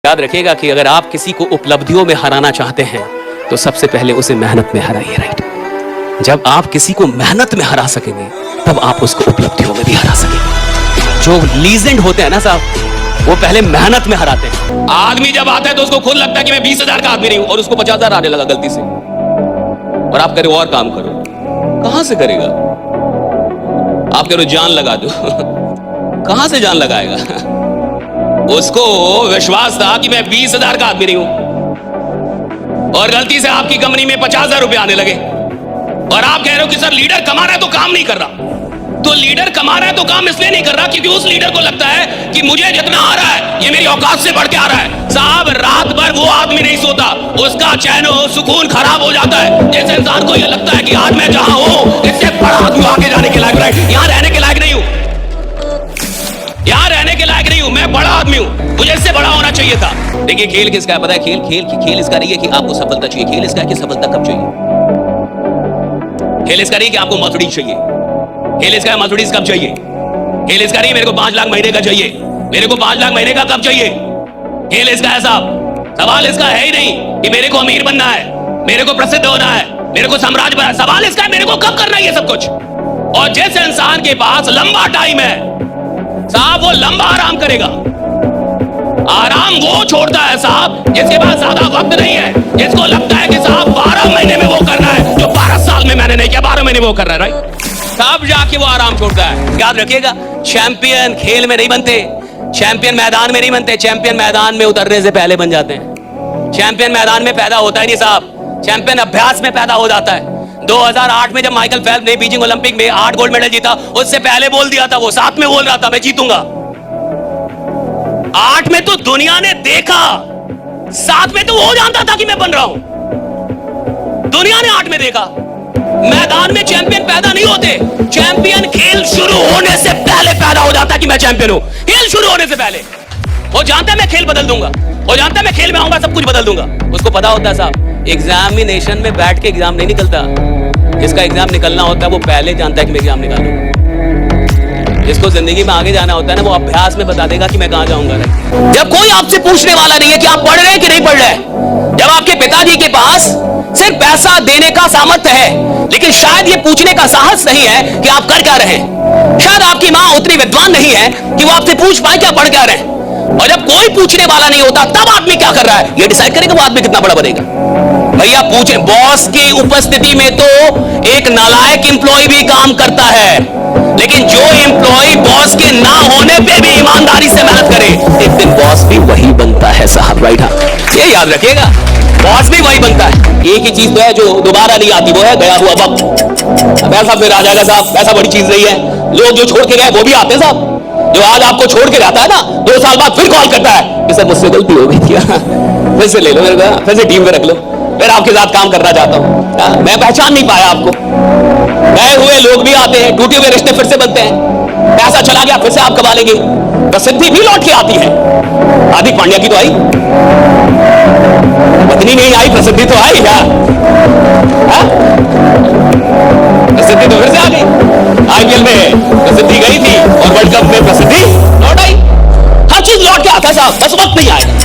याद रखिएगा कि अगर आप किसी को उपलब्धियों में हराना चाहते हैं तो सबसे पहले उसे मेहनत में हराइए। राइट, जब आप किसी को मेहनत में हरा सकेंगे तब आप उसको उपलब्धियों में भी हरा सकेंगे। जो लीजेंड होते हैं ना साहब, वो पहले मेहनत में हराते हैं। आदमी जब आता है तो उसको खुद लगता है कि मैं 20,000 का आदमी नहीं हूं, और उसको 50,000 आने लगा गलती से, और आप कह रहे हो और काम करो। कहां से करेगा? आप कह रहे हो जान लगा दो कहां से जान लगाएगा? उसको विश्वास था कि मैं 20,000 का आदमी नहीं हूं, और गलती से आपकी कंपनी में 50,000 रुपए आने लगे, और आप कह रहे हो कि सर लीडर कमा रहा है तो काम नहीं कर रहा। तो लीडर कमा रहा है तो काम इसलिए नहीं कर रहा क्योंकि उस लीडर को लगता है कि मुझे जितना आ रहा है ये मेरी औकात से बढ़ के आ रहा है। साहब, रात भर वो आदमी नहीं सोता, उसका चैन सुकून खराब हो जाता है। जिस इंसान को ये लगता है कि आज मैं जहां हूं इससे बड़ा आदमी आगे जाने के लायक, राइट, यहां रहने के लायक नहीं हूं, यहां रहने के लायक नहीं हूं, मैं बड़ा आदमी हूं, मुझे इससे बड़ा होना चाहिए था। देखिए, खेल किसका है पता है? खेल इसका नहीं है कि आपको सफलता चाहिए, खेल इसका है कि सफलता कब चाहिए। खेल इसका नहीं कि आपको मर्सिडीज चाहिए, खेल इसका है मर्सिडीज कब चाहिए। खेल इसका नहीं मेरे को 5 लाख महीने का चाहिए, मेरे को 5 लाख महीने का कब चाहिए। खेल इसका है साहब, सवाल इसका है ही नहीं कि मेरे को अमीर बनना है, मेरे को प्रसिद्ध होना है, मेरे को साम्राज्य बनना है। सवाल इसका है मेरे को कब करना है ये सब कुछ। और जिस इंसान के पास लंबा टाइम है साहब, वो लंबा आराम करेगा। आराम वो छोड़ता है साहब जिसके पास ज्यादा वक्त नहीं है, जिसको लगता है कि साहब 12 महीने में वो करना है जो 12 साल में मैंने नहीं किया, 12 महीने में वो कर रहा है, राइट, तब जाके वो आराम छोड़ता है। याद रखिएगा, चैंपियन खेल में नहीं बनते, चैंपियन मैदान में नहीं बनते, चैंपियन मैदान में उतरने से पहले बन जाते हैं। चैंपियन मैदान में पैदा होता ही नहीं साहब, चैंपियन अभ्यास में पैदा हो जाता है। 2008 में जब माइकल फेल्प्स ने बीजिंग ओलंपिक में 8 गोल्ड मेडल जीता, उससे पहले बोल दिया था, वो 7 में बोल रहा था मैं जीतूंगा। 8 में तो दुनिया ने देखा, 7 में तो वो जानता था कि मैं बन रहा हूं। दुनिया ने 8 में देखा। मैदान में चैंपियन पैदा नहीं होते, चैंपियन खेल शुरू होने से पहले पैदा हो जाता है कि मैं चैंपियन हूं। खेल शुरू होने से पहले वो जानता है मैं खेल बदल दूंगा, वो जानता है मैं खेल में आऊंगा सब कुछ बदल दूंगा। उसको पता होता है साहब, एग्जामिनेशन में बैठ के एग्जाम नहीं निकलता, जिसका एग्जाम निकलना होता है वो पहले जानता है कि मैं एग्जाम निकालूंगा। जिसको जिंदगी में आगे जाना होता है ना, वो अभ्यास में बता देगा कि मैं कहां जाऊंगा। जब कोई आपसे पूछने वाला नहीं है कि आप पढ़ रहे हैं कि नहीं पढ़ रहे हैं, जब आपके पिताजी के पास सिर्फ पैसा देने का सामर्थ्य है लेकिन शायद ये पूछने का साहस नहीं है कि आप कर क्या रहे हैं, शायद आपकी मां उतनी विद्वान नहीं है कि वो आपसे पूछ पाए कि आप पढ़ क्या रहे हैं, और जब कोई पूछने वाला नहीं होता तब आदमी क्या कर रहा है ये डिसाइड करेगा वो आदमी कितना बड़ा बनेगा। भैया पूछे, बॉस की उपस्थिति में तो एक नालायक एम्प्लॉय भी काम करता है, लेकिन जो एम्प्लॉय बॉस के ना होने पे भी ईमानदारी से मेहनत करे, एक दिन बॉस भी वही बनता है साहब, राइट। हाँ, ये याद रखिएगा, बॉस भी वही बनता है। एक ही चीज तो है जो दोबारा नहीं आती, वो है गया हुआ वक्त। पैसा फिर आ जाएगा साहब, पैसा बड़ी चीज नहीं है। लोग जो छोड़ के गए वो भी आते हैं साहब। जो आज आपको छोड़ के जाता है ना, 2 साल बाद फिर कॉल करता है कि सर मुझसे गलती हो गई थी, फिर से ले लो मेरे को, फिर से टीम में रख लो, फिर आपके साथ काम करना चाहता हूँ। मैं पहचान नहीं पाया आपको। गए हुए लोग भी आते हैं, टूटे हुए रिश्ते फिर से बनते हैं, पैसा चला गया फिर से आप कमा लेंगे, प्रसिद्धि भी लौट के आती है। हार्दिक पांड्या की तो आई, पत्नी नहीं आई, प्रसिद्धि तो आई क्या? प्रसिद्धि तो फिर से आ गई। आईपीएल में प्रसिद्धि गई थी और वर्ल्ड कप में प्रसिद्धि लौट आई। हर चीज लौट के आता है साहब, बस वक्त नहीं आएगा।